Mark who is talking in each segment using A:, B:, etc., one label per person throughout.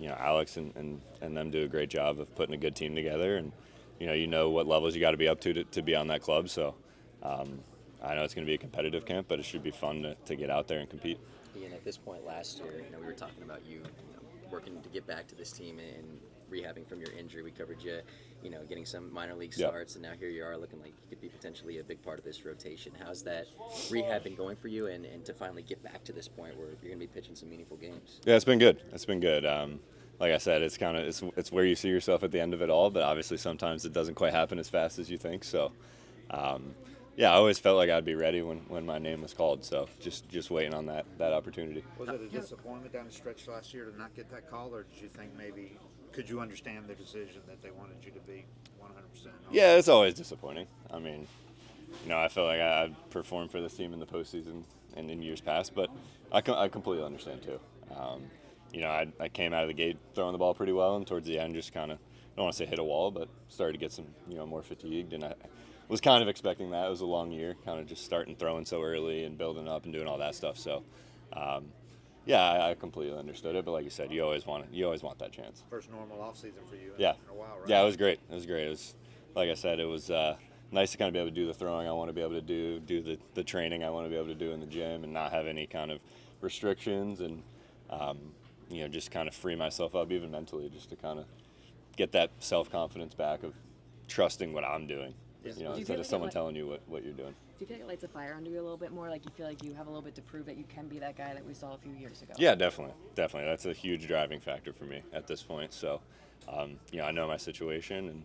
A: Alex and them do a great job of putting a good team together, and you know what levels you got to be up to be on that club. So I know it's going to be a competitive camp, but it should be fun to get out there and compete.
B: Ian, at this point last year, we were talking about you working to get back to this team and rehabbing from your injury. We covered you, getting some minor league starts, and now here you are looking like you could be potentially a big part of this rotation. How's that rehab been going for you, and to finally get back to this point where you're going to be pitching some meaningful games?
A: Yeah, it's been good. It's been good. Like I said, it's where you see yourself at the end of it all, but obviously sometimes it doesn't quite happen as fast as you think. So, I always felt like I'd be ready when my name was called. So just waiting on that opportunity.
C: Was it a disappointment down the stretch last year to not get that call, or did you think maybe could you understand the decision that they wanted you to be 100%?
A: Yeah, it's always disappointing. I mean, I feel like I performed for this team in the postseason and in years past, but I completely understand too. I came out of the gate throwing the ball pretty well, and towards the end just kind of, I don't want to say hit a wall, but started to get some, more fatigued, and I was kind of expecting that. It was a long year, kind of just starting throwing so early and building up and doing all that stuff. So, I completely understood it, but like you said, you always want that chance.
C: First normal off season for you in
A: Yeah.
C: a while, right?
A: Yeah, it was great. It was like I said, it was nice to kind of be able to do the throwing I want to be able to do the training I want to be able to do in the gym, and not have any kind of restrictions, and just kind of free myself up even mentally, just to kind of get that self-confidence back of trusting what I'm doing, instead of someone telling you what you're doing.
D: Do you feel like it lights a fire under you a little bit more? Like you feel like you have a little bit to prove that you can be that guy that we saw a few years ago?
A: Yeah, definitely. That's a huge driving factor for me at this point. So, I know my situation,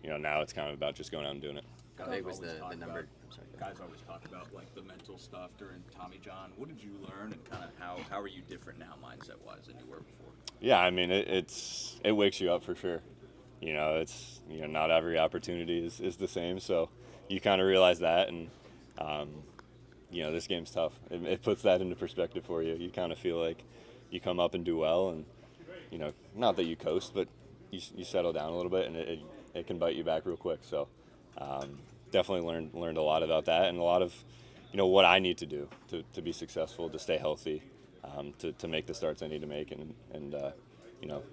A: and now it's kind of about just going out and doing it.
B: How big was the number? I'm sorry.
E: Guys always talk about like the mental stuff during Tommy John. What did you learn, and kind of how are you different now, mindset-wise, than you were before?
A: Yeah, I mean it wakes you up for sure. It's not every opportunity is the same, so you kind of realize that, and this game's tough. It puts that into perspective for you. You kind of feel like you come up and do well, and not that you coast, but you settle down a little bit, and it can bite you back real quick. So definitely learned a lot about that, and a lot of what I need to do to be successful, to stay healthy, to make the starts I need to make, and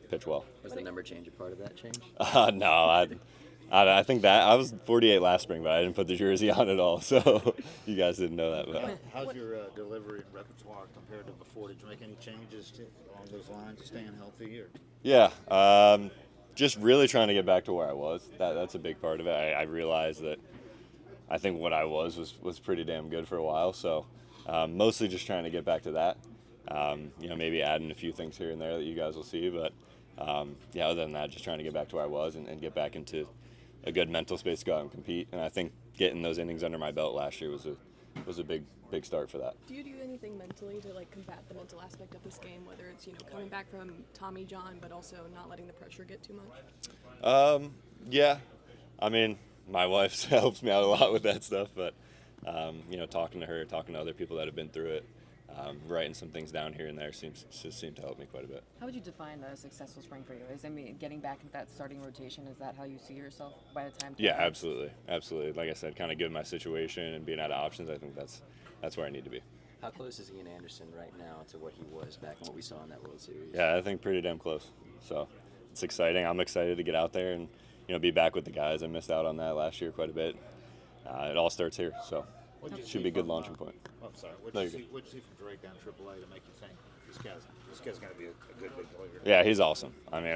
A: pitch well.
B: Was the number change a part of that change?
A: No, I think that I was 48 last spring, but I didn't put the jersey on at all, so you guys didn't know that. But
C: How's your delivery and repertoire compared to before? Did you make any changes along those lines, staying healthy? Or?
A: Yeah, just really trying to get back to where I was. That's a big part of it. I realized that I think what I was pretty damn good for a while, so mostly just trying to get back to that. Maybe adding a few things here and there that you guys will see, but other than that, just trying to get back to where I was and get back into a good mental space to go out and compete. And I think getting those innings under my belt last year was a big start for that.
F: Do you do anything mentally to combat the mental aspect of this game, whether it's coming back from Tommy John, but also not letting the pressure get too much?
A: Yeah, I mean, my wife helps me out a lot with that stuff, but talking to her, talking to other people that have been through it, writing some things down here and there seems to help me quite a bit.
D: How would you define a successful spring for you? Getting back into that starting rotation, is that how you see yourself by the time?
A: Yeah, absolutely. Like I said, kind of given my situation and being out of options, I think that's where I need to be.
B: How close is Ian Anderson right now to what he was back and what we saw in that World Series?
A: Yeah, I think pretty damn close. So it's exciting. I'm excited to get out there and be back with the guys. I missed out on that last year quite a bit. It all starts here, so it should be a good launching point.
C: Oh, I'm sorry. What'd you see from Drake down AAA to make you think this guy's going to be a good big player?
A: Yeah, he's awesome. I mean,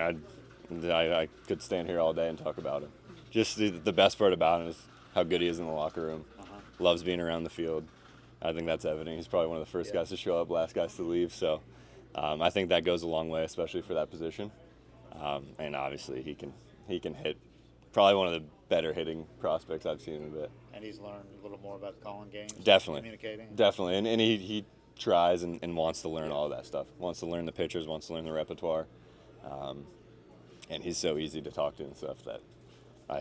A: I could stand here all day and talk about him. Just the best part about him is how good he is in the locker room. Loves being around the field. I think that's evident. He's probably one of the first guys to show up, last guys to leave. So I think that goes a long way, especially for that position. And obviously he can hit. Probably one of the better hitting prospects I've seen in a bit.
C: And he's learned a little more about the calling games.
A: Definitely.
C: Communicating.
A: Definitely. And he tries and wants to learn all of that stuff. Wants to learn the pitchers, wants to learn the repertoire. And he's so easy to talk to and stuff that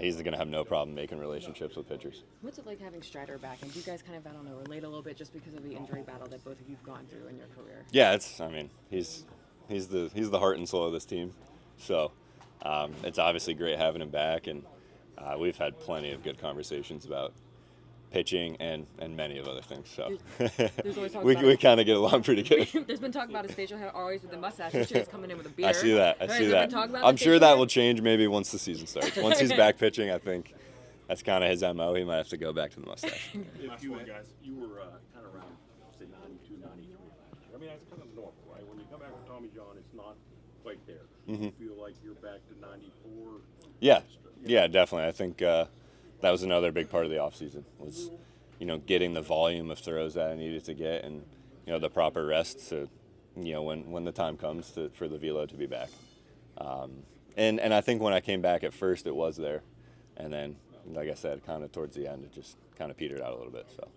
A: he's going to have no problem making relationships with pitchers.
D: What's it like having Strider back? And do you guys kind of, relate a little bit just because of the injury battle that both of you've gone through in your career?
A: Yeah, he's the heart and soul of this team. So it's obviously great having him back, and we've had plenty of good conversations about pitching, and many of other things. So
D: There's always talk
A: we
D: about it.
A: kind of get along pretty good.
D: There's been talk about his facial hair always with the mustache. This year he's coming in with a beard.
A: I see that. I
D: Right,
A: see
D: has there
A: that.
D: been talk about
A: I'm
D: the
A: sure
D: facial
A: that
D: hair?
A: will change maybe once the season starts. Once he's back pitching, I think that's kind of his MO. He might have to go back to the mustache.
G: If you guys, you were kind of around, say, 92, 93 last year. I mean, that's kind of normal, right? When you come back from Tommy John, it's not quite there. You feel like you're back to 94.
A: Yeah, definitely. I think that was another big part of the offseason was, getting the volume of throws that I needed to get and, the proper rest to, when the time comes for the velo to be back. And I think when I came back at first, it was there. And then, like I said, kind of towards the end, it just kind of petered out a little bit. So.